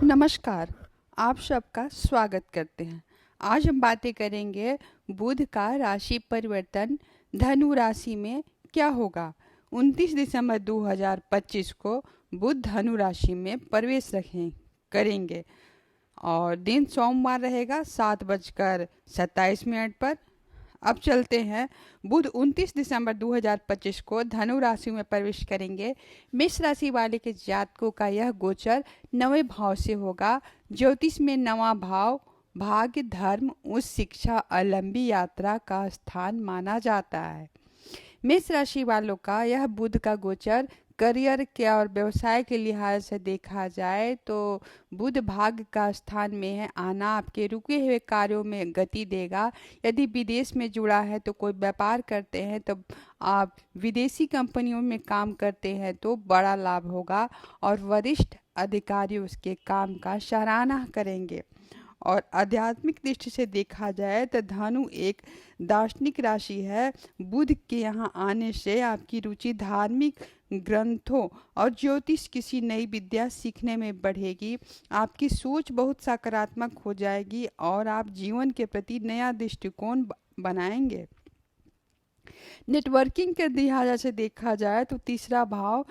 नमस्कार, आप सबका स्वागत करते हैं। आज हम बातें करेंगे बुध का राशि परिवर्तन धनु राशि में क्या होगा। 29 दिसंबर 2025 को बुध धनु राशि में प्रवेश करेंगे और दिन सोमवार रहेगा 7:27 पर। अब चलते हैं। बुध 29 दिसंबर 2025 को धनु राशि में प्रवेश करेंगे। मेष राशि वाले के जातकों का यह गोचर 9वें भाव से होगा। ज्योतिष में 9वां भाव भाग्य, धर्म, उच्च शिक्षा और लंबी यात्रा का स्थान माना जाता है। मेष राशि वालों का यह बुध का गोचर करियर के और व्यवसाय के लिहाज से देखा जाए तो बुध भाग्य का स्थान में है। आना आपके रुके हुए कार्यों में गति देगा। यदि विदेश में जुड़ा है तो कोई व्यापार करते हैं तो आप विदेशी कंपनियों में काम करते हैं तो बड़ा लाभ होगा और वरिष्ठ अधिकारी उसके काम का सराहना करेंगे। और आध्यात्मिक दृष्टि से देखा जाए तो धनु एक दार्शनिक राशि है। बुध के यहाँ आने से आपकी रुचि धार्मिक ग्रंथों और ज्योतिष किसी नई विद्या सीखने में बढ़ेगी। आपकी सोच बहुत सकारात्मक हो जाएगी और आप जीवन के प्रति नया दृष्टिकोण बनाएंगे। नेटवर्किंग के लिहाज से देखा जाए तो तीसरा भाव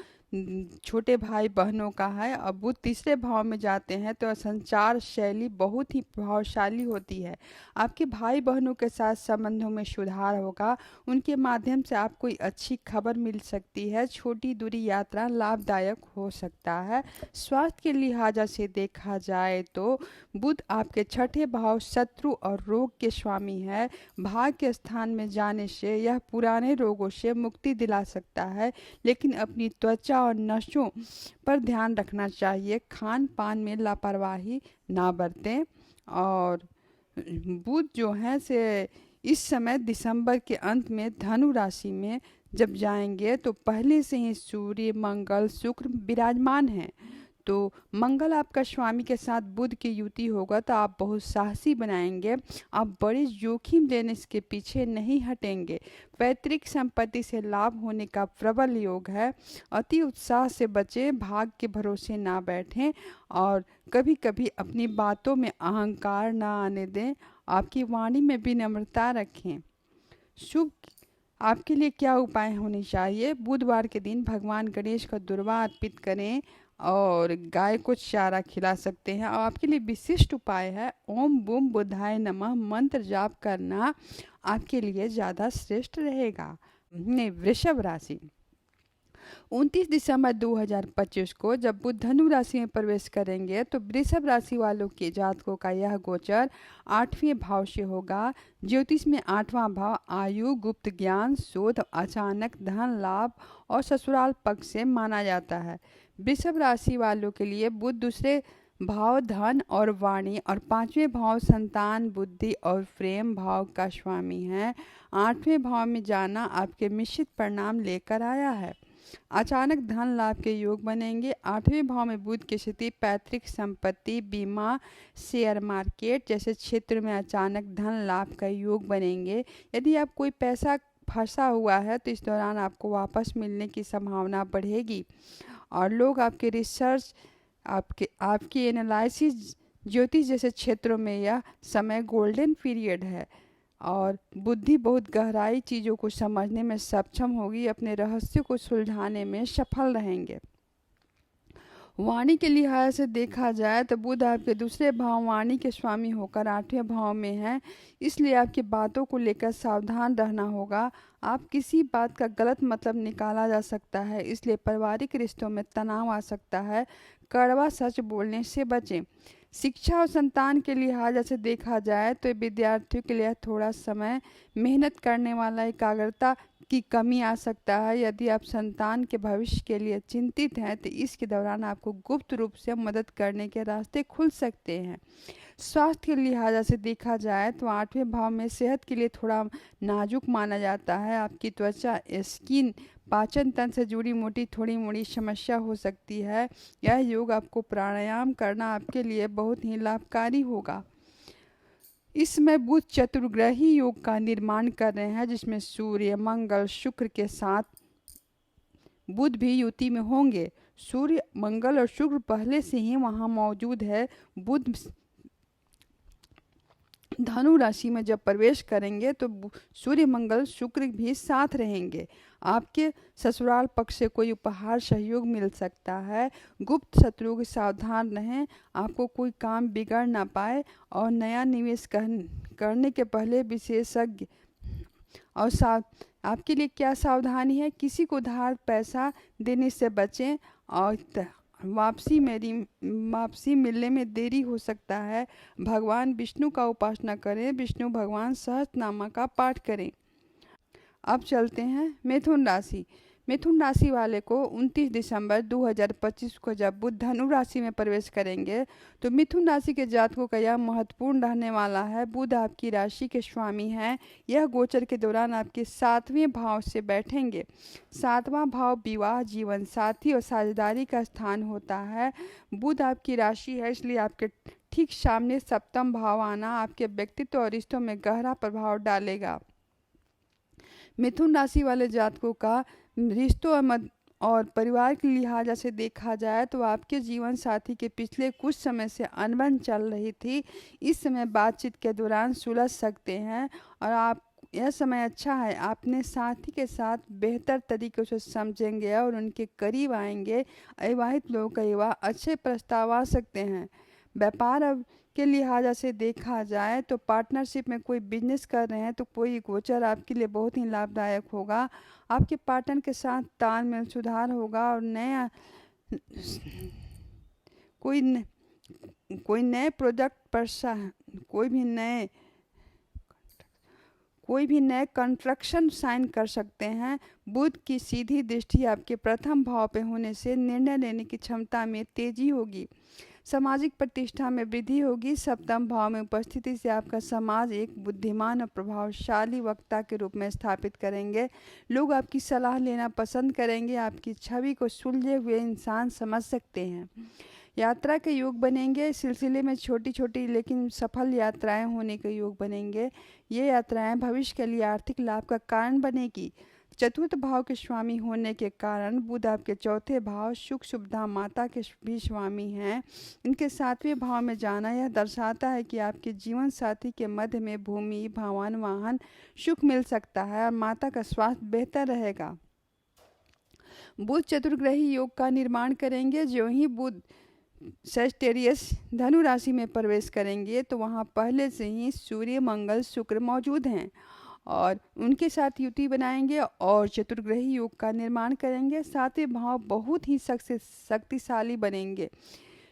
छोटे भाई बहनों का है। अब बुध तीसरे भाव में जाते हैं तो संचार शैली बहुत ही प्रभावशाली होती है। आपके भाई बहनों के साथ संबंधों में सुधार होगा। उनके माध्यम से आपको अच्छी खबर मिल सकती है। छोटी दूरी यात्रा लाभदायक हो सकता है। स्वास्थ्य के लिहाज से देखा जाए तो बुध आपके छठे भाव शत्रु और रोग के स्वामी है। भाग्य के स्थान में जाने से यह पुराने रोगों से मुक्ति दिला सकता है, लेकिन अपनी त्वचा और नसों पर ध्यान रखना चाहिए। खान पान में लापरवाही ना बरतें। और बुध जो है से इस समय दिसंबर के अंत में धनु राशि में जब जाएंगे तो पहले से ही सूर्य, मंगल, शुक्र विराजमान हैं। तो मंगल आपका स्वामी के साथ बुध की युति होगा तो आप बहुत साहसी बनाएंगे। आप बड़े जोखिम लेने के पीछे नहीं हटेंगे। पैतृक संपत्ति से लाभ होने का प्रबल योग है। अति उत्साह से बचें, भाग्य के भरोसे ना बैठें और कभी कभी अपनी बातों में अहंकार ना आने दें। आपकी वाणी में विनम्रता रखें। शुभ आपके लिए क्या उपाय होने चाहिए। बुधवार के दिन भगवान गणेश का दुर्वा अर्पित करें और गाय को चारा खिला सकते हैं। और आपके लिए विशिष्ट उपाय है ओम बूम बुधाय नमः मंत्र जाप करना आपके लिए ज़्यादा श्रेष्ठ रहेगा। वृषभ राशि 29 दिसंबर 2025 को जब बुध धनु राशि में प्रवेश करेंगे तो वृषभ राशि वालों के जातकों का यह गोचर 8वें भाव से होगा। ज्योतिष में 8वां भाव आयु, गुप्त ज्ञान, शोध, अचानक धन लाभ और ससुराल पक्ष से माना जाता है। वृषभ राशि वालों के लिए बुध दूसरे भाव धन और वाणी और 5वें भाव संतान, बुद्धि और प्रेम भाव का स्वामी है। 8वें भाव में जाना आपके मिश्रित परिणाम लेकर आया है। अचानक धन लाभ के योग बनेंगे। 8वें भाव में बुध की स्थिति पैतृक संपत्ति, बीमा, शेयर मार्केट जैसे क्षेत्र में अचानक धन लाभ का योग बनेंगे। यदि आप कोई पैसा फंसा हुआ है तो इस दौरान आपको वापस मिलने की संभावना बढ़ेगी और लोग आपके रिसर्च, आपकी एनालिसिस, ज्योतिष जैसे क्षेत्रों में यह समय गोल्डन पीरियड है और बुद्धि बहुत गहराई चीज़ों को समझने में सक्षम होगी। अपने रहस्य को सुलझाने में सफल रहेंगे। वाणी के लिहाज से देखा जाए तो बुध आपके दूसरे भाव वाणी के स्वामी होकर 8वें भाव में है, इसलिए आपकी बातों को लेकर सावधान रहना होगा। आप किसी बात का गलत मतलब निकाला जा सकता है, इसलिए पारिवारिक रिश्तों में तनाव आ सकता है। कड़वा सच बोलने से बचें। शिक्षा और संतान के लिहाज से देखा जाए तो विद्यार्थियों के लिए थोड़ा समय मेहनत करने वाला, एकाग्रता की कमी आ सकता है। यदि आप संतान के भविष्य के लिए चिंतित हैं तो इसके दौरान आपको गुप्त रूप से मदद करने के रास्ते खुल सकते हैं। स्वास्थ्य के लिहाज से देखा जाए तो 8वें भाव में सेहत के लिए थोड़ा नाजुक माना जाता है। आपकी त्वचा, स्किन, पाचन तंत्र से जुड़ी थोड़ी मोड़ी समस्या हो सकती है। यह योग आपको प्राणायाम करना आपके लिए बहुत ही लाभकारी होगा। इसमें बुध चतुर्ग्रही योग का निर्माण कर रहे हैं, जिसमें सूर्य, मंगल, शुक्र के साथ बुध भी युति में होंगे। सूर्य, मंगल और शुक्र पहले से ही वहाँ मौजूद है। बुध धनु राशि में जब प्रवेश करेंगे तो सूर्य, मंगल, शुक्र भी साथ रहेंगे। आपके ससुराल पक्ष से कोई उपहार, सहयोग मिल सकता है। गुप्त शत्रुओं से सावधान रहें, आपको कोई काम बिगड़ ना पाए। और नया निवेश करने के पहले विशेषज्ञ और आपके लिए क्या सावधानी है, किसी को उधार पैसा देने से बचें। और वापसी मिलने में देरी हो सकता है। भगवान विष्णु का उपासना करें, विष्णु भगवान सहस्त्रनामा का पाठ करें। अब चलते हैं मिथुन राशि। मिथुन राशि वाले को 29 दिसंबर 2025 को जब बुध धनु राशि में प्रवेश करेंगे तो मिथुन राशि के जातकों का यह महत्वपूर्ण रहने वाला है। बुध आपकी राशि के स्वामी हैं। यह गोचर के दौरान आपके 7वें भाव से बैठेंगे। 7वां भाव विवाह, जीवन साथी और साझेदारी का स्थान होता है। बुध आपकी राशि है, इसलिए आपके ठीक सामने सप्तम भाव आना आपके व्यक्तित्व और रिश्तों में गहरा प्रभाव डालेगा। मिथुन राशि वाले जातकों का रिश्तों और परिवार के लिहाज से देखा जाए तो आपके जीवन साथी के पिछले कुछ समय से अनबन चल रही थी। इस समय बातचीत के दौरान सुलझ सकते हैं और आप यह समय अच्छा है। अपने साथी के साथ बेहतर तरीके से समझेंगे और उनके करीब आएंगे। अविवाहित लोगों का विवाह अच्छे प्रस्ताव आ सकते हैं। व्यापार अब के लिहाज से देखा जाए तो पार्टनरशिप में कोई बिजनेस कर रहे हैं तो कोई गोचर आपके लिए बहुत ही लाभदायक होगा। आपके पार्टनर के साथ तालमेल सुधार होगा और कोई नए प्रोजेक्ट पर कोई भी नए कंस्ट्रक्शन साइन कर सकते हैं। बुध की सीधी दृष्टि आपके प्रथम भाव पे होने से निर्णय लेने की क्षमता में तेजी होगी। सामाजिक प्रतिष्ठा में वृद्धि होगी। सप्तम भाव में उपस्थिति से आपका समाज एक बुद्धिमान और प्रभावशाली वक्ता के रूप में स्थापित करेंगे। लोग आपकी सलाह लेना पसंद करेंगे। आपकी छवि को सुलझे हुए इंसान समझ सकते हैं। यात्रा के योग बनेंगे। इस सिलसिले में छोटी छोटी लेकिन सफल यात्राएं होने के योग बनेंगे। ये यात्राएं भविष्य के लिए आर्थिक लाभ का कारण बनेगी। चतुर्थ भाव के स्वामी होने के कारण बुध आपके चौथे भाव सुख, सुविधा, माता के भी स्वामी हैं। इनके 7वें भाव में जाना यह दर्शाता है कि आपके जीवन साथी के मध्य में भूमि, भवन, वाहन, सुख मिल सकता है और माता का स्वास्थ्य बेहतर रहेगा। बुध चतुर्ग्रही योग का निर्माण करेंगे। जो ही बुध सजिटेरियस धनु राशि में प्रवेश करेंगे तो वहाँ पहले से ही सूर्य, मंगल, शुक्र मौजूद हैं और उनके साथ युति बनाएंगे और चतुर्ग्रही योग का निर्माण करेंगे। 7वें भाव बहुत ही शक्तिशाली बनेंगे।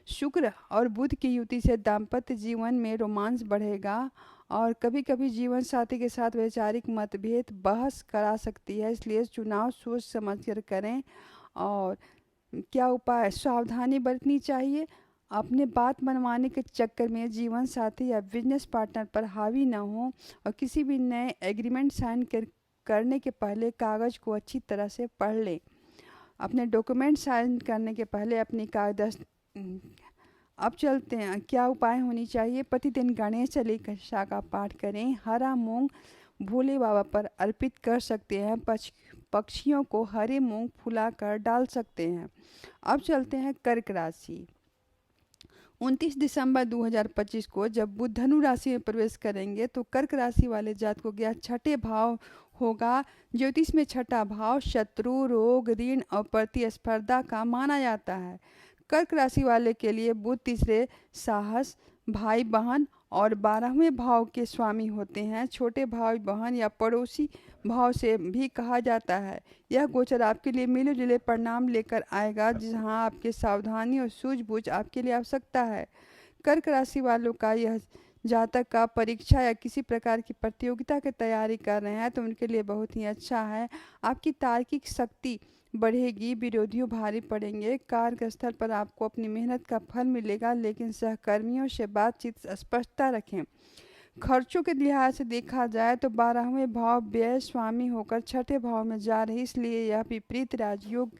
शुक्र और बुध की युति से दाम्पत्य जीवन में रोमांस बढ़ेगा और कभी कभी जीवन साथी के साथ वैचारिक मतभेद बहस करा सकती है, इसलिए चुनाव सोच समझकर करें। और क्या उपाय, सावधानी बरतनी चाहिए। अपने बात मनवाने के चक्कर में जीवन साथी या बिजनेस पार्टनर पर हावी न हो और किसी भी नए एग्रीमेंट साइन करने के पहले कागज़ को अच्छी तरह से पढ़ लें। अपने डॉक्यूमेंट साइन करने के पहले अपनी कागज। अब चलते हैं, क्या उपाय होनी चाहिए। प्रतिदिन गणेश चालीसा का पाठ करें। हरा मूंग भोले बाबा पर अर्पित कर सकते हैं। पक्षियों को हरे मूंग फुलाकर डाल सकते हैं। अब चलते हैं कर्क राशि। 29 दिसंबर 2025 को जब बुध धनु राशि में प्रवेश करेंगे तो कर्क राशि वाले जातकों का छठे भाव होगा। ज्योतिष में छठा भाव शत्रु, रोग, ऋण और प्रतिस्पर्धा का माना जाता है। कर्क राशि वाले के लिए बुध तीसरे साहस, भाई बहन और 12वें भाव के स्वामी होते हैं। छोटे भाई बहन या पड़ोसी भाव से भी कहा जाता है। यह गोचर आपके लिए मिले जुले परिणाम लेकर आएगा, जहां आपके सावधानी और सूझबूझ आपके लिए आवश्यकता है। कर्क राशि वालों का यह जातक का परीक्षा या किसी प्रकार की प्रतियोगिता की तैयारी कर रहे हैं तो उनके लिए बहुत ही अच्छा है। आपकी तार्किक शक्ति बढ़ेगी, विरोधियों भारी पड़ेंगे। कार्यस्थल पर आपको अपनी मेहनत का फल मिलेगा, लेकिन सहकर्मियों से बातचीत स्पष्टता रखें। खर्चों के लिहाज से देखा जाए तो 12वें भाव व्यय स्वामी होकर छठे भाव में जा रही, इसलिए यह विपरीत राजयोग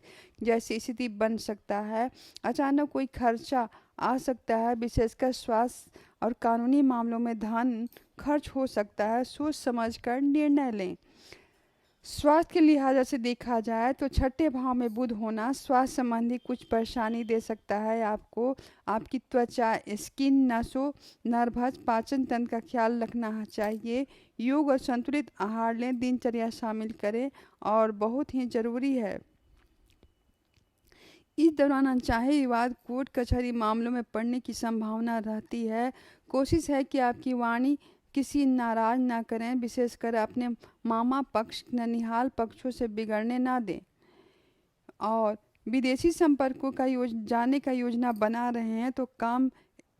जैसी स्थिति बन सकता है। अचानक कोई खर्चा आ सकता है, विशेषकर स्वास्थ्य और कानूनी मामलों में धन खर्च हो सकता है। सोच समझकर निर्णय लें। स्वास्थ्य के लिहाज से देखा जाए तो छठे भाव में बुध होना स्वास्थ्य संबंधी कुछ परेशानी दे सकता है आपको। आपकी त्वचा, स्किन, नसों, नर्भस, पाचन तंत्र का ख्याल रखना चाहिए। योग और संतुलित आहार लें, दिनचर्या शामिल करें और बहुत ही ज़रूरी है। इस दौरान अनचाहे विवाद, कोर्ट कचहरी मामलों में पड़ने की संभावना रहती है। कोशिश है कि आपकी वाणी किसी नाराज ना करें, विशेषकर अपने मामा पक्ष, ननिहाल पक्षों से बिगड़ने ना दें। और विदेशी संपर्कों का जाने का योजना बना रहे हैं तो काम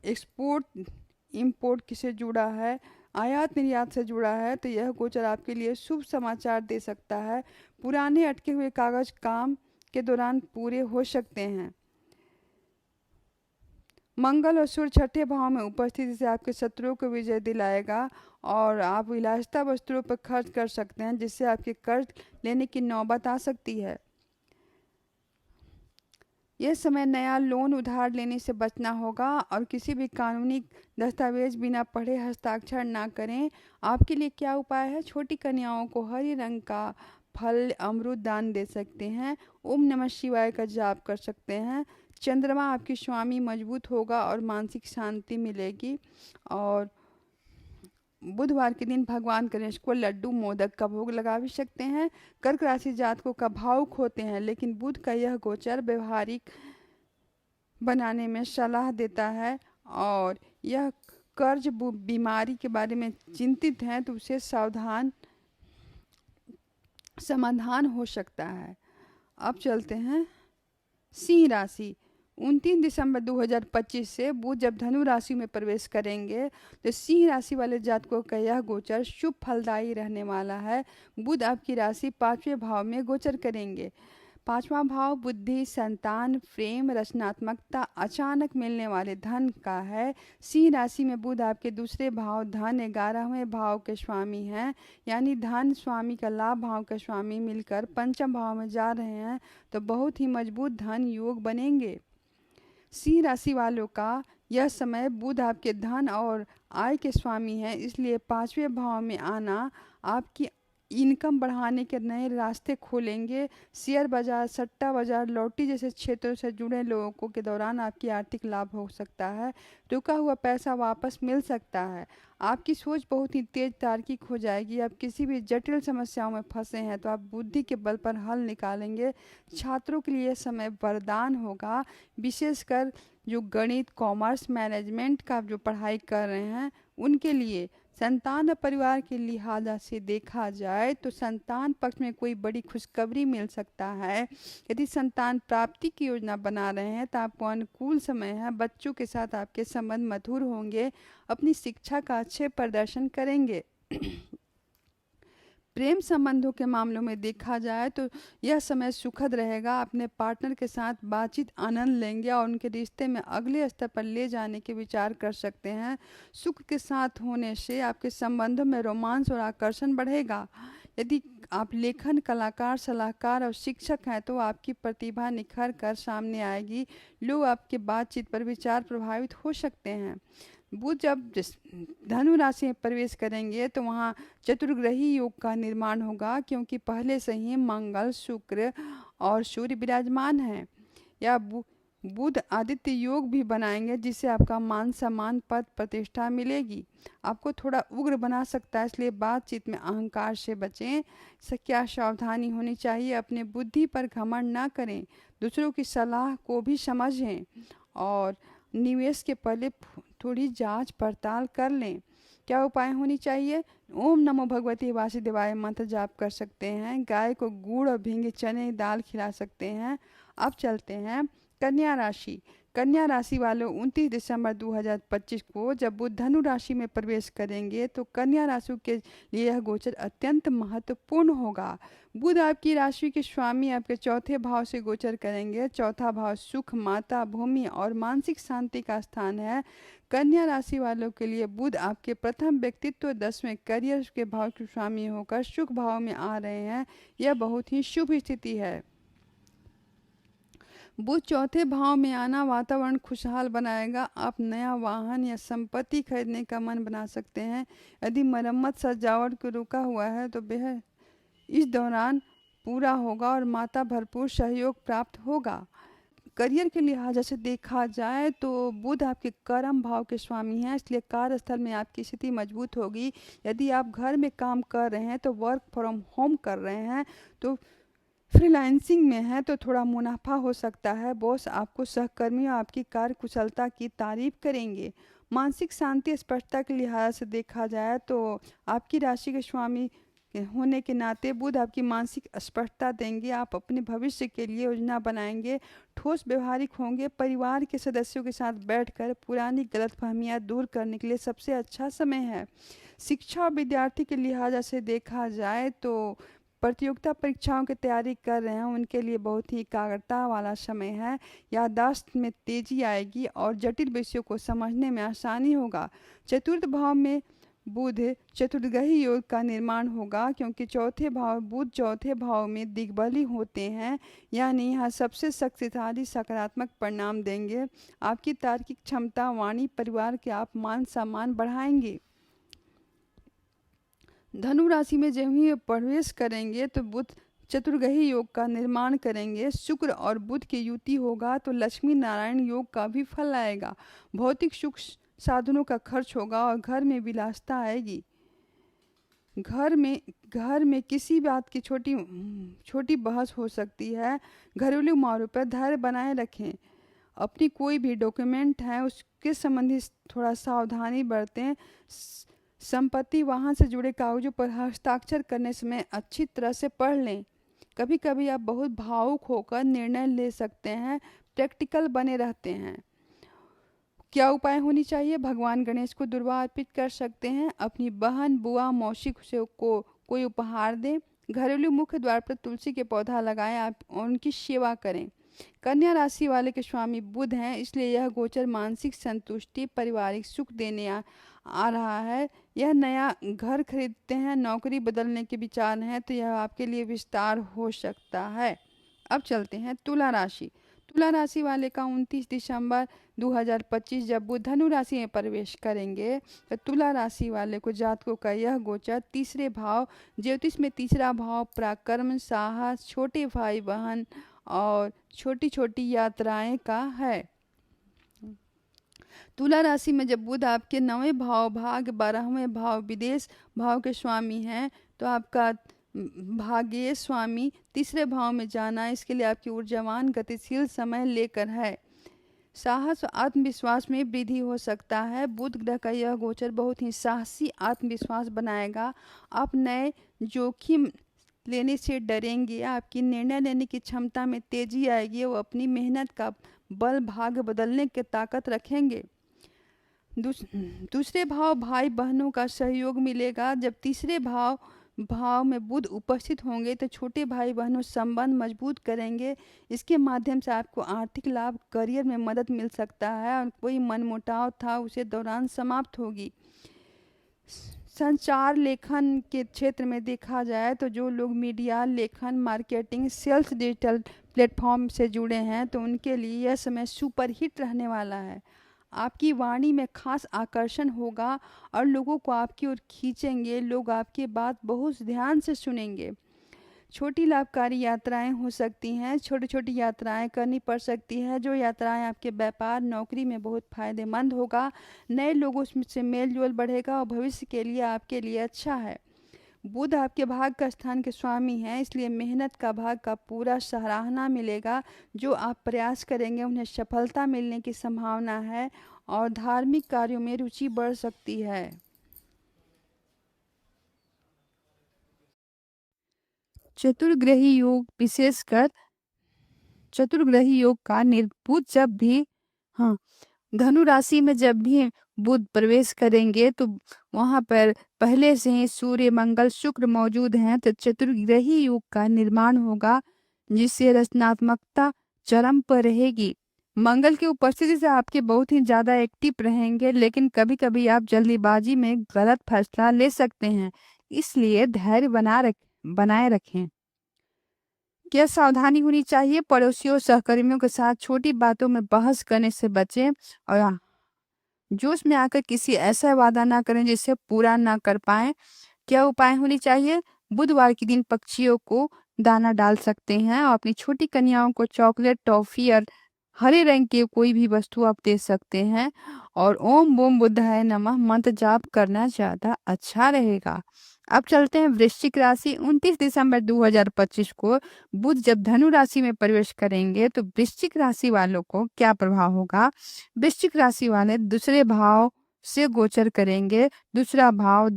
एक्सपोर्ट इंपोर्ट किसे जुड़ा है, आयात निर्यात से जुड़ा है, तो यह गोचर आपके लिए शुभ समाचार दे सकता है। पुराने अटके हुए कागज काम के दौरान पूरे हो सकते हैं। मंगल और सूर्य छठे भाव में उपस्थिति से आपके शत्रुओं को विजय दिलाएगा और आप विलासिता वस्तुओं पर खर्च कर सकते हैं, जिससे आपके कर्ज लेने की नौबत आ सकती है। यह समय नया लोन उधार लेने से बचना होगा और किसी भी कानूनी दस्तावेज बिना पढ़े हस्ताक्षर ना करें। आपके लिए क्या उपाय है? छोटी कन्याओं को हरे रंग का फल, अमरूद दान दे सकते हैं। ओम नमः शिवाय का जाप कर सकते हैं। चंद्रमा आपकी स्वामी मजबूत होगा और मानसिक शांति मिलेगी। और बुधवार के दिन भगवान गणेश को लड्डू, मोदक का भोग लगा भी सकते हैं। कर्क राशि जातकों का भावुक होते हैं, लेकिन बुध का यह गोचर व्यवहारिक बनाने में सलाह देता है और यह कर्ज बीमारी के बारे में चिंतित हैं तो उसे सावधान समाधान हो सकता है। अब चलते हैं सिंह राशि। 29 दिसंबर 2025 से बुध जब धनु राशि में प्रवेश करेंगे तो सिंह राशि वाले जातकों का यह गोचर शुभ फलदायी रहने वाला है। बुध आपकी राशि 5वें भाव में गोचर करेंगे। 5वां भाव बुद्धि, संतान, प्रेम, रचनात्मकता, अचानक मिलने वाले धन का है। सिंह राशि में बुध आपके दूसरे भाव धन 11वें भाव के स्वामी हैं, यानी धन स्वामी का लाभ भाव के स्वामी मिलकर पंचम भाव में जा रहे हैं तो बहुत ही मजबूत धन योग बनेंगे। सिंह राशि वालों का यह समय बुध आपके धन और आय के स्वामी है, इसलिए 5वें भाव में आना आपकी इनकम बढ़ाने के नए रास्ते खोलेंगे। शेयर बाजार, सट्टा बाजार, लॉटरी जैसे क्षेत्रों से जुड़े लोगों के दौरान आपकी आर्थिक लाभ हो सकता है। रुका हुआ पैसा वापस मिल सकता है। आपकी सोच बहुत ही तेज तार्किक हो जाएगी। आप किसी भी जटिल समस्याओं में फंसे हैं तो आप बुद्धि के बल पर हल निकालेंगे। छात्रों के लिए समय वरदान होगा, विशेषकर जो गणित, कॉमर्स, मैनेजमेंट का जो पढ़ाई कर रहे हैं उनके लिए। संतान और परिवार के लिहाज से देखा जाए तो संतान पक्ष में कोई बड़ी खुशखबरी मिल सकता है। यदि संतान प्राप्ति की योजना बना रहे हैं तो आपको अनुकूल समय है। बच्चों के साथ आपके संबंध मधुर होंगे, अपनी शिक्षा का अच्छे प्रदर्शन करेंगे। प्रेम संबंधों के मामलों में देखा जाए तो यह समय सुखद रहेगा। अपने पार्टनर के साथ बातचीत आनंद लेंगे और उनके रिश्ते में अगले स्तर पर ले जाने के विचार कर सकते हैं। सुख के साथ होने से आपके संबंधों में रोमांस और आकर्षण बढ़ेगा। यदि आप लेखन, कलाकार, सलाहकार और शिक्षक हैं तो आपकी प्रतिभा निखर कर सामने आएगी। लोग आपके बातचीत पर विचार प्रभावित हो सकते हैं। बुध जब धनु राशि में प्रवेश करेंगे तो वहाँ चतुर्ग्रही योग का निर्माण होगा, क्योंकि पहले से ही मंगल, शुक्र और सूर्य विराजमान हैं। या बुध आदित्य योग भी बनाएंगे, जिससे आपका मान सम्मान, पद प्रतिष्ठा मिलेगी। आपको थोड़ा उग्र बना सकता है, इसलिए बातचीत में अहंकार से बचें। क्या सावधानी होनी चाहिए? अपने बुद्धि पर घमंड ना करें, दूसरों की सलाह को भी समझें और निवेश के पहले थोड़ी जांच पड़ताल कर लें। क्या उपाय होनी चाहिए? ओम नमो भगवती वासुदेवाय मंत्र जाप कर सकते हैं। गाय को गुड़ और भींगे चने दाल खिला सकते हैं। अब चलते हैं कन्या राशि। कन्या राशि वालों 29 दिसंबर 2025 को जब बुध धनु राशि में प्रवेश करेंगे तो कन्या राशि के लिए यह गोचर अत्यंत महत्वपूर्ण होगा। बुध आपकी राशि के स्वामी आपके चौथे भाव से गोचर करेंगे। चौथा भाव सुख, माता, भूमि और मानसिक शांति का स्थान है। कन्या राशि वालों के लिए बुध आपके प्रथम व्यक्तित्व 10वें करियर के भाव के स्वामी होकर सुख भाव में आ रहे हैं। यह बहुत ही शुभ स्थिति है। बुध चौथे भाव में आना वातावरण खुशहाल बनाएगा। आप नया वाहन या संपत्ति खरीदने का मन बना सकते हैं। यदि मरम्मत, सजावट को रुका हुआ है तो बेहद इस दौरान पूरा होगा और माता भरपूर सहयोग प्राप्त होगा। करियर के लिहाज से देखा जाए तो बुध आपके कर्म भाव के स्वामी हैं, इसलिए कार्यस्थल में आपकी स्थिति मजबूत होगी। यदि आप घर में काम कर रहे हैं तो वर्क फ्रॉम होम कर रहे हैं तो फ्रीलांसिंग में है तो थोड़ा मुनाफा हो सकता है। बॉस आपको सहकर्मियों आपकी कार्य कुशलता की तारीफ करेंगे। मानसिक शांति स्पष्टता के लिहाज से देखा जाए तो आपकी राशि के स्वामी होने के नाते बुध आपकी मानसिक स्पष्टता देंगे। आप अपने भविष्य के लिए योजना बनाएंगे, ठोस व्यवहारिक होंगे। परिवार के सदस्यों के साथ बैठकर पुरानी गलतफहमियां दूर करने के लिए सबसे अच्छा समय है। शिक्षा और विद्यार्थी के लिहाज से देखा जाए तो प्रतियोगिता परीक्षाओं की तैयारी कर रहे हैं उनके लिए बहुत ही एकाग्रता वाला समय है। याददाश्त में तेजी आएगी और जटिल विषयों को समझने में आसानी होगा। चतुर्थ भाव में बुध चतुर्ग्रही योग का निर्माण होगा, क्योंकि चौथे भाव बुध चौथे भाव में दिग्बली होते हैं, यानी यहाँ सबसे शक्तिशाली सकारात्मक परिणाम देंगे। आपकी तार्किक क्षमता, वाणी, परिवार के आप मान सम्मान बढ़ाएंगे। धनु राशि में जब ही प्रवेश करेंगे तो बुध चतुर्ग्रही योग का निर्माण करेंगे। शुक्र और बुध की युति होगा तो लक्ष्मी नारायण योग का भी फल आएगा। भौतिक सुख साधनों का खर्च होगा और घर में विलासिता आएगी। घर में किसी बात की छोटी छोटी बहस हो सकती है। घरेलू मामलों पर धैर्य बनाए रखें। अपनी कोई भी डॉक्यूमेंट है उसके संबंधी थोड़ा सावधानी बरतें। संपत्ति वाहन से जुड़े कागजों पर हस्ताक्षर करने समय अच्छी तरह से पढ़ लें। कभी कभी आप बहुत भावुक होकर निर्णय ले सकते हैं, प्रैक्टिकल बने रहते हैं। क्या उपाय होनी चाहिए? भगवान गणेश को दुर्वा अर्पित कर सकते हैं। अपनी बहन, बुआ, मौसी से को कोई उपहार दें। घरेलू मुख्य द्वार पर तुलसी के पौधा लगाएं, आप उनकी सेवा करें। कन्या राशि वाले के स्वामी बुध हैं, इसलिए यह गोचर मानसिक संतुष्टि, पारिवारिक सुख देने आ रहा है। यह नया घर खरीदते हैं, नौकरी बदलने के विचार हैं तो यह आपके लिए विस्तार हो सकता है। अब चलते हैं तुला राशि। तुला राशि वाले का 29 दिसंबर 2025 जब बुध धनु राशि में प्रवेश करेंगे तो तुला राशि वाले को जातकों का यह गोचर तीसरे भाव, ज्योतिष में तीसरा भाव पराक्रम, साहस, छोटे भाई बहन और छोटी छोटी यात्राएं का है। तुला राशि में जब बुध आपके 9वें भाव भाग्य, 12वें भाव विदेश भाव के स्वामी हैं तो आपका भाग्य स्वामी तीसरे भाव में जाना, इसके लिए आपकी ऊर्जावान गतिशील समय लेकर है। साहस और आत्मविश्वास में वृद्धि हो सकता है। बुध ग्रह का यह गोचर बहुत ही साहसी आत्मविश्वास बनाएगा। आप नए जोखिम लेने से डरेंगे। आपकी निर्णय लेने की क्षमता में तेजी आएगी। वो अपनी मेहनत का बल भाग्य बदलने की ताकत रखेंगे। दूसरे भाव भाई बहनों का सहयोग मिलेगा। जब तीसरे भाव में बुध उपस्थित होंगे तो छोटे भाई बहनों संबंध मजबूत करेंगे। इसके माध्यम से आपको आर्थिक लाभ, करियर में मदद मिल सकता है और कोई मनमुटाव था उसे दौरान समाप्त होगी। संचार लेखन के क्षेत्र में देखा जाए तो जो लोग मीडिया, लेखन, मार्केटिंग, सेल्स, डिजिटल प्लेटफॉर्म से जुड़े हैं तो उनके लिए यह समय सुपरहिट रहने वाला है। आपकी वाणी में खास आकर्षण होगा और लोगों को आपकी ओर खींचेंगे। लोग आपकी बात बहुत ध्यान से सुनेंगे। छोटी लाभकारी यात्राएं हो सकती हैं। छोटी छोटी यात्राएं करनी पड़ सकती है। जो यात्राएं आपके व्यापार, नौकरी में बहुत फायदेमंद होगा। नए लोगों से मेल जोल बढ़ेगा और भविष्य के लिए आपके लिए अच्छा है। बुध आपके भाग का स्थान के स्वामी हैं, इसलिए मेहनत का भाग का पूरा सराहना मिलेगा। जो आप प्रयास करेंगे उन्हें सफलता मिलने की संभावना है और धार्मिक कार्यों में रुचि बढ़ सकती है। चतुर्ग्रही योग, विशेषकर चतुर्ग्रही योग का निर्भूत जब भी धनु राशि में जब भी बुध प्रवेश करेंगे तो वहां पर पहले से ही सूर्य, मंगल, शुक्र मौजूद हैं तो चतुर्ग्रही योग का निर्माण होगा, जिससे रचनात्मकता चरम पर रहेगी। मंगल की उपस्थिति से आपके बहुत ही ज्यादा एक्टिव रहेंगे, लेकिन कभी कभी आप जल्दीबाजी में गलत फैसला ले सकते हैं, इसलिए धैर्य बनाए रखें। क्या सावधानी होनी चाहिए? पड़ोसियों, सहकर्मियों के साथ छोटी बातों में बहस करने से बचें और जोश में आकर किसी ऐसा वादा ना करें जिसे पूरा ना कर पाए। क्या उपाय होनी चाहिए? बुधवार के दिन पक्षियों को दाना डाल सकते हैं और अपनी छोटी कन्याओं को चॉकलेट, टॉफी और हरे रंग की कोई भी वस्तु आप दे सकते हैं। और ओम बोम बुद्धाय नमः मंत्र जाप करना ज्यादा अच्छा रहेगा। अब चलते हैं वृश्चिक राशि। 29 दिसंबर 2025 को बुध जब धनु राशि में प्रवेश करेंगे तो वृश्चिक राशि वालों को क्या प्रभाव होगा। वृश्चिक राशि वाले दूसरे भाव से गोचर करेंगे। दूसरा भाव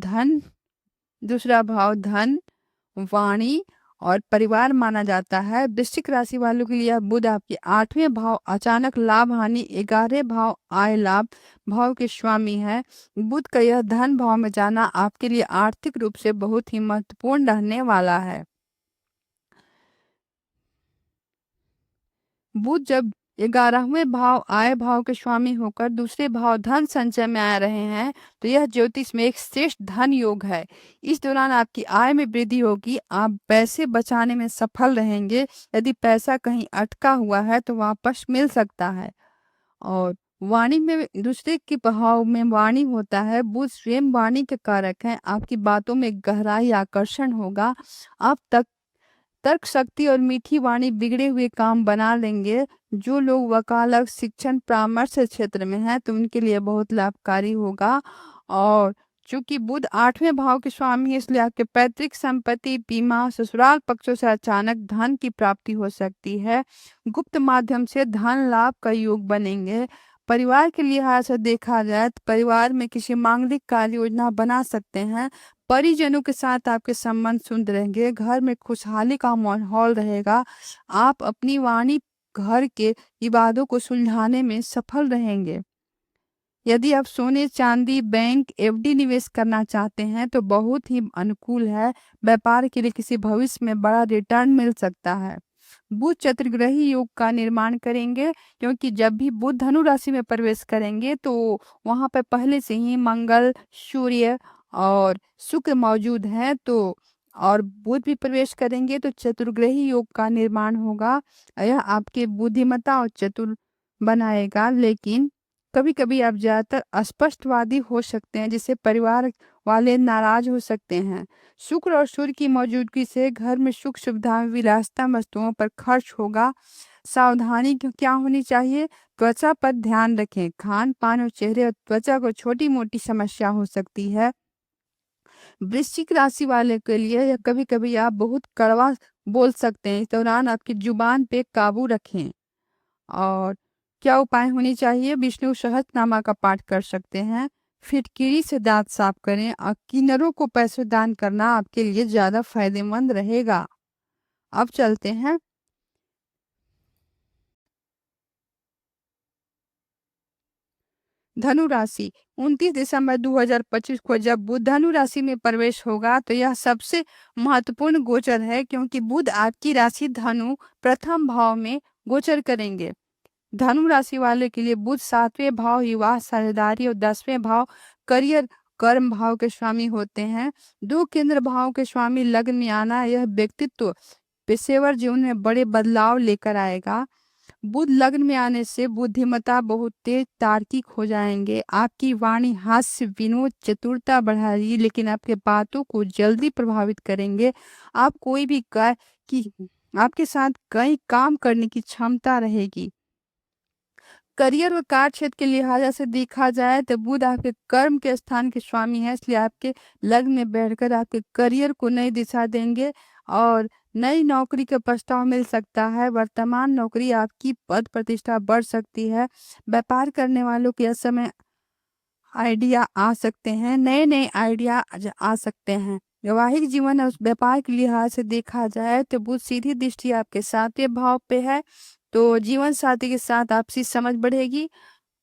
धन, वाणी और परिवार माना जाता है। वृश्चिक राशि वालों के लिए यह बुध आपके 8वें भाव अचानक लाभ हानि, 11वें भाव आय लाभ भाव के स्वामी है। बुध का यह धन भाव में जाना आपके लिए आर्थिक रूप से बहुत ही महत्वपूर्ण रहने वाला है। बुध जब 11वें भाव आय भाव के स्वामी होकर दूसरे भाव धन संचय में आ रहे हैं तो यह ज्योतिष में एक श्रेष्ठ धन योग है। इस दौरान आपकी आय में वृद्धि होगी, आप पैसे बचाने में सफल रहेंगे। यदि पैसा कहीं अटका हुआ है तो वापस मिल सकता है। और वाणी में दूसरे के भाव में वाणी होता है, बुध स्वयं वाणी के कारक हैं। आपकी बातों में गहराई आकर्षण होगा। आप तर्क शक्ति और मीठी वाणी बिगड़े हुए काम बना लेंगे। जो लोग वकालत, शिक्षण, परामर्श क्षेत्र में हैं तो उनके लिए बहुत लाभकारी होगा। और चूंकि बुध 8वें भाव के स्वामी है इसलिए आपके पैतृक संपत्ति, बीमा, ससुराल पक्षों से अचानक धन की प्राप्ति हो सकती है। गुप्त माध्यम से धन लाभ का योग बनेंगे। परिवार के लिहाज से देखा जाए तो परिवार में किसी मांगलिक कार्य योजना बना सकते हैं। परिजनों के साथ आपके संबंध सुंदर रहेंगे। घर में खुशहाली का माहौल रहेगा। आप अपनी वाणी घर के विवादों को सुलझाने में सफल रहेंगे। यदि आप सोने, चांदी, बैंक, एफडी निवेश करना चाहते हैं तो बहुत ही अनुकूल है। व्यापार के लिए किसी भविष्य में बड़ा रिटर्न मिल सकता है। बुध चतुर्ग्रही योग का निर्माण करेंगे क्योंकि जब भी बुध धनु राशि में प्रवेश करेंगे तो वहां पर पहले से ही मंगल, सूर्य और शुक्र मौजूद हैं। तो और बुध भी प्रवेश करेंगे तो चतुर्ग्रही योग का निर्माण होगा। यह आपके बुद्धिमत्ता और चतुर बनाएगा। लेकिन कभी कभी आप ज्यादातर अस्पष्टवादी हो सकते हैं जिससे परिवार वाले नाराज हो सकते हैं। शुक्र और सूर्य की मौजूदगी से घर में सुख सुविधाएं, विलासिता वस्तुओं पर खर्च होगा। सावधानी क्या होनी चाहिए। त्वचा पर ध्यान रखें। खान पान और चेहरे और त्वचा को छोटी मोटी समस्या हो सकती है। वृश्चिक राशि वाले के लिए या कभी कभी आप बहुत कड़वा बोल सकते हैं। इस दौरान आपकी जुबान पे काबू रखें। और क्या उपाय होनी चाहिए। विष्णु सहस्त्रनामा का पाठ कर सकते हैं। फिटकिरी से दांत साफ करें और किन्नरों को पैसे दान करना आपके लिए ज्यादा फायदेमंद रहेगा। अब चलते हैं धनु राशि। 29 दिसंबर 2025 को जब बुध धनु राशि में प्रवेश होगा तो यह सबसे महत्वपूर्ण गोचर है क्योंकि बुध आपकी राशि धनु प्रथम भाव में गोचर करेंगे। धनु राशि वाले के लिए बुध 7वें भाव विवाह, साझेदारी और 10वें भाव करियर, कर्म भाव के स्वामी होते हैं। दो केंद्र भाव के स्वामी लग्न में आना यह व्यक्तित्व पेशेवर जीवन में बड़े बदलाव लेकर आएगा। बुध लग्न में आने से बुद्धिमत्ता बहुत तेज, तार्किक हो जाएंगे। आपकी वाणी हास्य, विनोद, चतुरता बढ़ाएगी लेकिन आपके बातों को जल्दी प्रभावित करेंगे। आप कोई भी कि आपके साथ कई काम करने की क्षमता रहेगी। करियर और कार्य क्षेत्र के लिहाज से देखा जाए तो बुध आपके कर्म के स्थान के स्वामी है इसलिए आपके लग्न में बैठकर आपके करियर को नई दिशा देंगे और नई नौकरी का प्रस्ताव मिल सकता है। वर्तमान नौकरी आपकी पद प्रतिष्ठा बढ़ सकती है। व्यापार करने वालों के इस समय आइडिया आ सकते हैं, नए नए आइडिया आ सकते हैं। वैवाहिक जीवन और व्यापार के लिहाज से देखा जाए तो बुध सीधी दृष्टि आपके 7वें भाव पे है तो जीवन साथी के साथ आपसी समझ बढ़ेगी।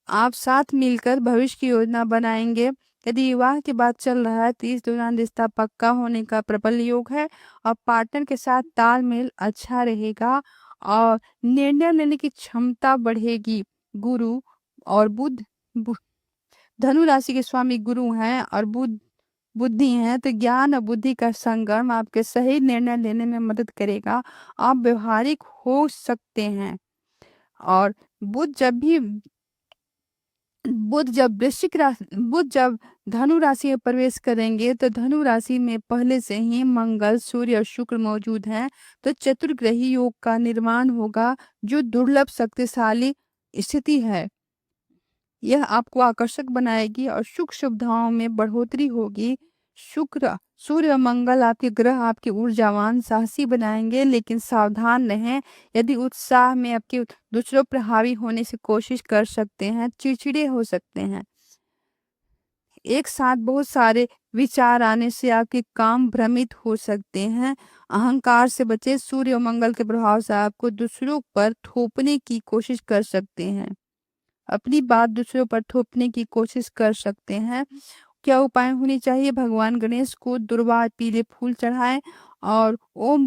आप साथ मिलकर भविष्य की योजना बनाएंगे। यदि विवाह की बात चल रहा है तो इस दौरान रिश्ता पक्का होने का प्रबल योग है और पार्टनर के साथ तालमेल अच्छा रहेगा और निर्णय लेने की क्षमता बढ़ेगी। गुरु और धनु राशि के स्वामी गुरु हैं और बुद्धि हैं तो ज्ञान और बुद्धि का संगम आपके सही निर्णय लेने में मदद करेगा। आप व्यवहारिक हो सकते हैं। और बुध जब भी बुध जब धनु राशि में प्रवेश करेंगे तो धनु राशि में पहले से ही मंगल, सूर्य और शुक्र मौजूद हैं। तो चतुर्ग्रही योग का निर्माण होगा, जो दुर्लभ शक्तिशाली स्थिति है। यह आपको आकर्षक बनाएगी और सुख सुविधाओं में बढ़ोतरी होगी। शुक्र, सूर्य और मंगल आपके ग्रह आपके ऊर्जावान साहसी बनाएंगे, लेकिन सावधान रहें। यदि उत्साह में आपके दूसरों पर हावी होने से कोशिश कर सकते हैं, चिड़चिड़े हो सकते हैं। एक साथ बहुत सारे विचार आने से आपके काम भ्रमित हो सकते हैं। अहंकार से बचे। सूर्य और मंगल के प्रभाव से आपको दूसरों पर थोपने की कोशिश कर सकते हैं, अपनी बात दूसरों पर थोपने की कोशिश कर सकते हैं। क्या उपाय होनी चाहिए? भगवान गणेश को दुर्वा पीले फूल चढ़ाएं और ओम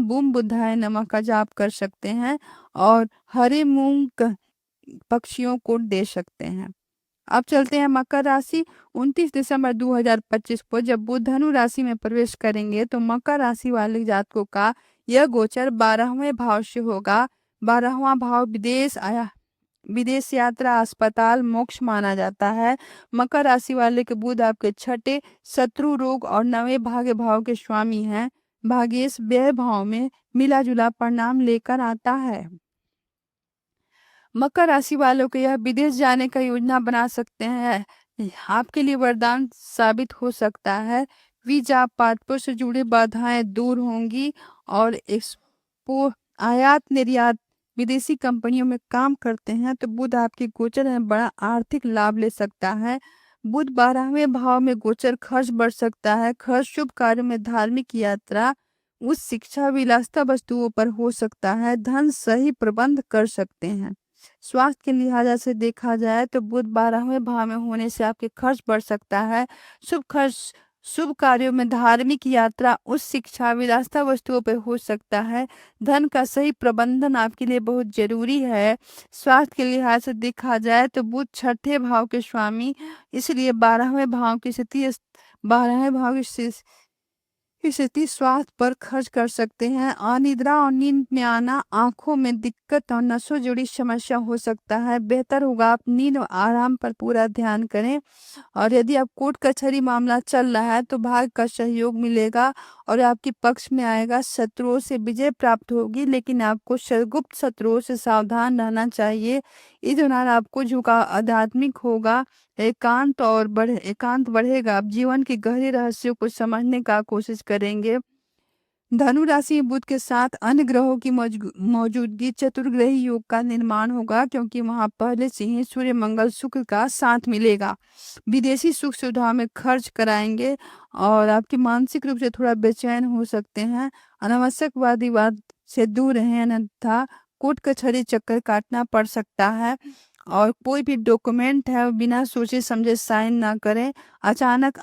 बूम बुद्धाय नमः का जाप कर सकते हैं, और हरे मूंग पक्षियों को दे सकते हैं। अब चलते हैं मकर राशि। 29 दिसंबर 2025 को जब बुध धनु राशि में प्रवेश करेंगे तो मकर राशि वाले जातकों का यह गोचर 12वें भाव से होगा। 12वां भाव विदेश यात्रा, अस्पताल, मोक्ष माना जाता है। मकर राशि वाले के बुध आपके छठे शत्रु रोग और 9वें भाग्य भाव के स्वामी हैं। भाग्येश व्यय भाव में मिला जुला परिणाम लेकर आता है। मकर राशि वालों को यह विदेश जाने का योजना बना सकते हैं, आपके लिए वरदान साबित हो सकता है। वीजा, पासपोर्ट से जुड़ी बाधाएं दूर होंगी, और आयात निर्यात विदेशी कंपनियों में काम करते हैं तो बुध आपके गोचर में बड़ा आर्थिक लाभ ले सकता है। बुध 12वें भाव में गोचर खर्च बढ़ सकता है। खर्च शुभ कार्यों में, धार्मिक यात्रा, उच्च शिक्षा, विलासिता वस्तुओं पर हो सकता है। धन सही प्रबंध कर सकते हैं। स्वास्थ्य के लिहाजा से देखा जाए तो बुध 12वें भाव में होने से आपके खर्च बढ़ सकता है। खर्च शुभ कार्यों में, धार्मिक यात्रा, उच्च शिक्षा, विलासिता वस्तुओं पर हो सकता है। धन का सही प्रबंधन आपके लिए बहुत जरूरी है। स्वास्थ्य के लिहाज से देखा जाए तो बुध छठे भाव के स्वामी, इसलिए 12वें भाव की स्थिति स्वास्थ्य पर खर्च कर सकते हैं। अनिद्रा और नींद में आना, आंखों में दिक्कत और नसों जुड़ी समस्या हो सकता है। बेहतर होगा आप नींद और आराम पर पूरा ध्यान करें। और यदि आप कोर्ट कचहरी मामला चल रहा है तो भाग्य का सहयोग मिलेगा और आपके पक्ष में आएगा। शत्रुओं से विजय प्राप्त होगी, लेकिन आपको गुप्त शत्रुओं से सावधान रहना चाहिए। इस दौरान आपको झुकाव आध्यात्मिक होगा, एकांत बढ़ेगा। आप जीवन के गहरे रहस्यों को समझने का कोशिश करेंगे। धनु राशि में बुध के साथ अन्य ग्रहों की मौजूदगी चतुर्ग्रही योग का निर्माण होगा, क्योंकि वहां पहले से ही सूर्य, मंगल, शुक्र का साथ मिलेगा। विदेशी सुख सुविधाओं में खर्च कराएंगे और आपके मानसिक रूप से थोड़ा बेचैन हो सकते हैं। अनावश्यक वाद विवाद से दूर रहें, अन्यथा कोर्ट कचहरी चक्कर काटना पड़ सकता है। और कोई भी डॉक्यूमेंट है वो बिना सोचे समझे साइन ना करें। अचानक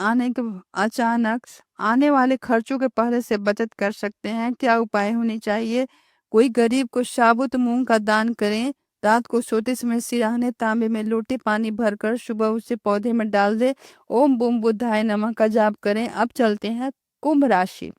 आने वाले खर्चों के पहले से बचत कर सकते हैं। क्या उपाय होने चाहिए? कोई गरीब को साबुत मूंग का दान करें। रात को सोते समय सिरहाने तांबे में लोटे पानी भरकर सुबह उसे पौधे में डाल दे। ओम बूम बुद्धाय नमः का जाप करें। अब चलते हैं कुंभ राशि।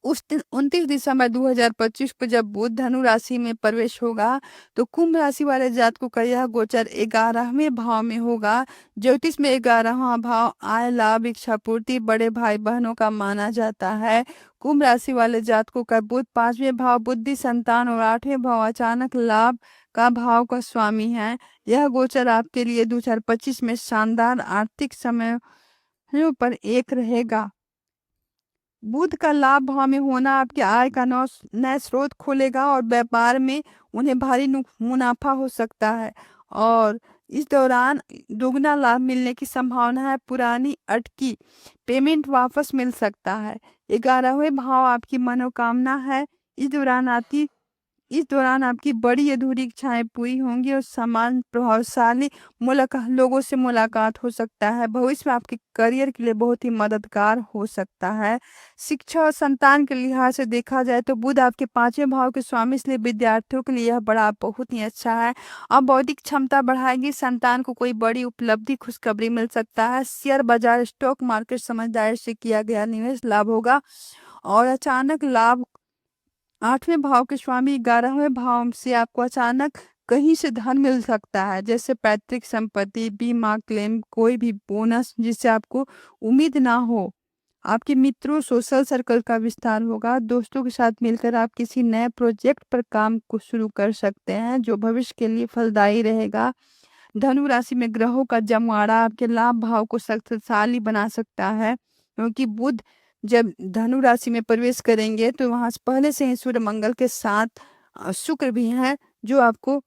29 दिसंबर 2025 को जब बुध धनु राशि में प्रवेश होगा तो कुंभ राशि वाले जातकों का यह गोचर 11वें भाव में होगा। ज्योतिष में 11वां भाव आय, लाभ, इच्छा पूर्ति, बड़े भाई बहनों का माना जाता है। कुंभ राशि वाले जातकों का बुध 5वें भाव बुद्धि, संतान और 8वें भाव अचानक लाभ का भाव का स्वामी है। यह गोचर आपके लिए 2025 में शानदार आर्थिक समयों पर एक रहेगा। बुध का लाभ भाव में होना आपके आय का नया स्रोत खोलेगा और व्यापार में उन्हें भारी मुनाफा हो सकता है, और इस दौरान दोगुना लाभ मिलने की संभावना है। पुरानी अटकी पेमेंट वापस मिल सकता है। 11वें भाव आपकी मनोकामना है। इस दौरान आपकी बड़ी अधूरी इच्छाएं पूरी होंगी और समान प्रभावशाली लोगों से मुलाकात हो सकता है। भविष्य में आपके करियर के लिए बहुत ही मददगार हो सकता है। शिक्षा और संतान के लिहाज से देखा जाए तो बुध आपके 5वें भाव के स्वामी, इसलिए विद्यार्थियों के लिए यह बड़ा बहुत ही अच्छा है। अब बौद्धिक क्षमता बढ़ाएगी। संतान को कोई बड़ी उपलब्धि, खुशखबरी मिल सकता है। शेयर बाजार, स्टॉक मार्केट समझदारी से किया गया निवेश लाभ होगा, और अचानक लाभ 8वें भाव के स्वामी 11वें भाव से आपको अचानक कहीं से धन मिल सकता है, जैसे पैतृक संपत्ति, बीमा क्लेम, कोई भी बोनस जिससे आपको उम्मीद ना हो। आपके मित्रों, सोशल सर्कल का विस्तार होगा। दोस्तों के साथ मिलकर आप किसी नए प्रोजेक्ट पर काम को शुरू कर सकते हैं जो भविष्य के लिए फलदायी रहेगा। धनु राशि में ग्रहों का जमावड़ा आपके लाभ भाव को शक्तिशाली बना सकता है, क्योंकि बुध जब धनु राशि में प्रवेश करेंगे तो वहां से पहले से ही सूर्य मंगल के साथ शुक्र भी है, जो आपको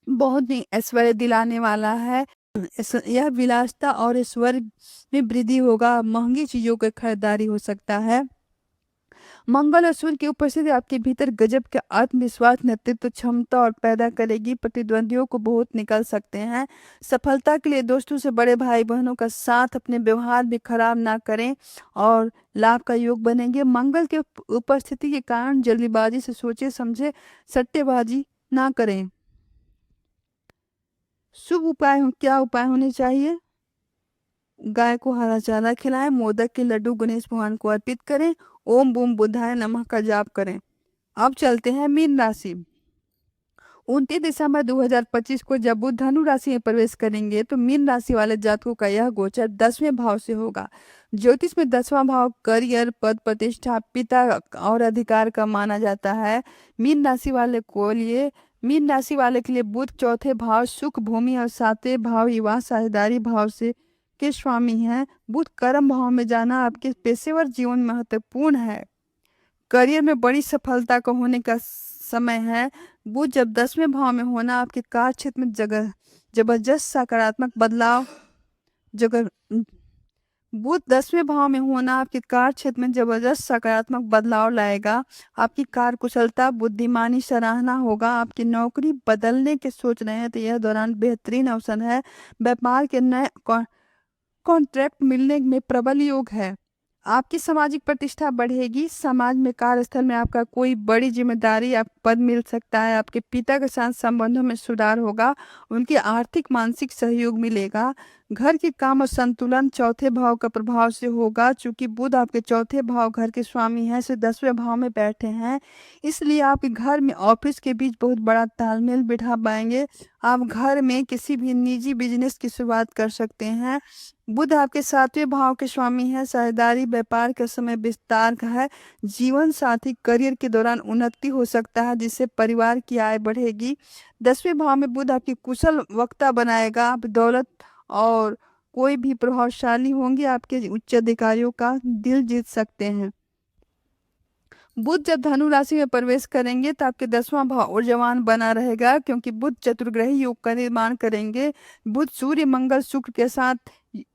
बहुत ही ऐश्वर्य दिलाने वाला है। यह विलासिता और ऐश्वर्य में वृद्धि होगा। महंगी चीजों की खरीदारी हो सकता है। मंगल और सूर्य की उपस्थिति आपके भीतर गजब के आत्मविश्वास, नेतृत्व क्षमता और पैदा करेगी। प्रतिद्वंदियों को बहुत निकल सकते हैं। सफलता के लिए दोस्तों से बड़े भाई बहनों का साथ अपने व्यवहार में खराब ना करें और लाभ का योग बनेंगे। मंगल के उपस्थिति के कारण जल्दीबाजी से सोचे समझे सट्टेबाजी ना करें। शुभ उपाय क्या उपाय होने चाहिए? गाय को हरा चारा खिलाएं, मोदक के लड्डू गणेश भगवान को अर्पित करें, ओम बूम बुधाय नमः का जाप करें। अब चलते हैं मीन राशि। 29 दिसंबर 2025 को जब बुध धनु राशि में प्रवेश करेंगे तो मीन राशि वाले जातकों का यह गोचर 10वें भाव से होगा। ज्योतिष में 10वां भाव करियर, पद प्रतिष्ठा, पिता और अधिकार का माना जाता है। मीन राशि वाले के लिए बुध चौथे भाव सुख भूमि और 7वें भाव विवाह साझेदारी भाव से के स्वामी हैं। बुध कर्म भाव में जाना आपके पेशेवर जीवन में महत्वपूर्ण है। करियर में बड़ी सफलता को होने का समय है। बुध जब 10वें भाव में होना आपके कार्य क्षेत्र में जबरदस्त सकारात्मक बदलाव बुध 10वें भाव में होना आपके कार्य क्षेत्र में जबरदस्त सकारात्मक बदलाव लाएगा। आपकी कार्य कुशलता, बुद्धिमानी सराहना होगा। आपकी नौकरी बदलने के सोच रहे हैं तो यह दौरान बेहतरीन अवसर है। व्यापार के नए कॉन्ट्रैक्ट मिलने में प्रबल योग है। आपकी सामाजिक प्रतिष्ठा बढ़ेगी। समाज में, कार्यस्थल में आपका कोई बड़ी जिम्मेदारी या पद मिल सकता है। आपके पिता के साथ संबंधों में सुधार होगा। उनके आर्थिक मानसिक सहयोग मिलेगा। घर के काम और संतुलन चौथे भाव का प्रभाव से होगा। चूंकि बुध आपके चौथे भाव घर के स्वामी हैं, से 10वें भाव में बैठे हैं, इसलिए आप घर में ऑफिस के बीच बहुत बड़ा तालमेल बिठा पाएंगे। आप घर में किसी भी निजी बिजनेस की शुरुआत कर सकते हैं। बुध आपके 7वें भाव के स्वामी है। साझेदारी व्यापार का समय विस्तार का है। जीवन साथी करियर के दौरान उन्नति हो सकता है, जिससे परिवार की आय बढ़ेगी। 10वें भाव में बुध आपकी कुशल वक्ता बनाएगा। आप दौलत और कोई भी प्रभावशाली होंगे, आपके उच्च अधिकारियों का दिल जीत सकते हैं। बुध जब धनु राशि में प्रवेश करेंगे तो आपके 10वां भाव ऊर्जावान बना रहेगा, क्योंकि बुध चतुर्ग्रही योग का निर्माण करेंगे। बुध सूर्य मंगल शुक्र के साथ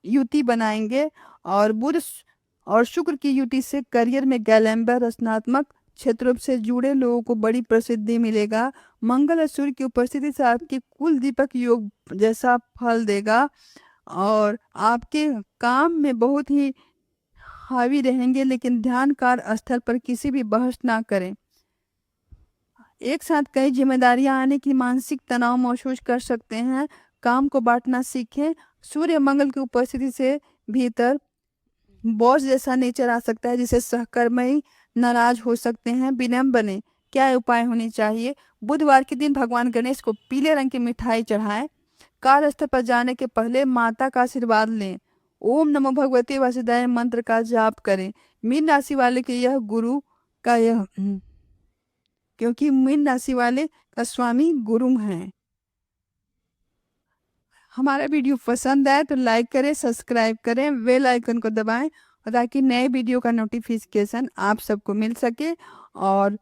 युति बनाएंगे और बुध और शुक्र की युति से करियर में गैलेम्बर रचनात्मक क्षेत्रों से जुड़े लोगों को बड़ी प्रसिद्धि मिलेगा। मंगल और सूर्य की उपस्थिति से आपके कुल दीपक योग जैसा फल देगा और आपके काम में बहुत ही हावी रहेंगे, लेकिन ध्यान कार्य स्थल पर किसी भी बहस ना करें। एक साथ कई जिम्मेदारियां आने की मानसिक तनाव महसूस कर सकते हैं। काम को बांटना सीखें। सूर्य मंगल की उपस्थिति से भीतर बॉस जैसा नेचर आ सकता है, जिसे सहकर्मी नाराज हो सकते हैं। विनम्र बने। क्या उपाय होने चाहिए? बुधवार के दिन भगवान गणेश को पीले रंग की मिठाई चढ़ाएं। कार्यस्थल पर जाने के पहले माता का आशीर्वाद लें। ओम नमो भगवते वासुदेवाय मंत्र का जाप करें। मीन राशि वाले के यह गुरु का क्योंकि मीन राशि वाले का स्वामी गुरु हैं। हमारा वीडियो पसंद आए तो लाइक करें, सब्सक्राइब करें, बेल आइकन को दबाएं ताकि नए वीडियो का नोटिफिकेशन आप सबको मिल सके। और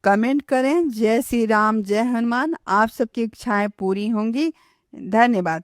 कमेंट करें। जय श्री राम, जय हनुमान। आप सबकी इच्छाएं पूरी होंगी। धन्यवाद।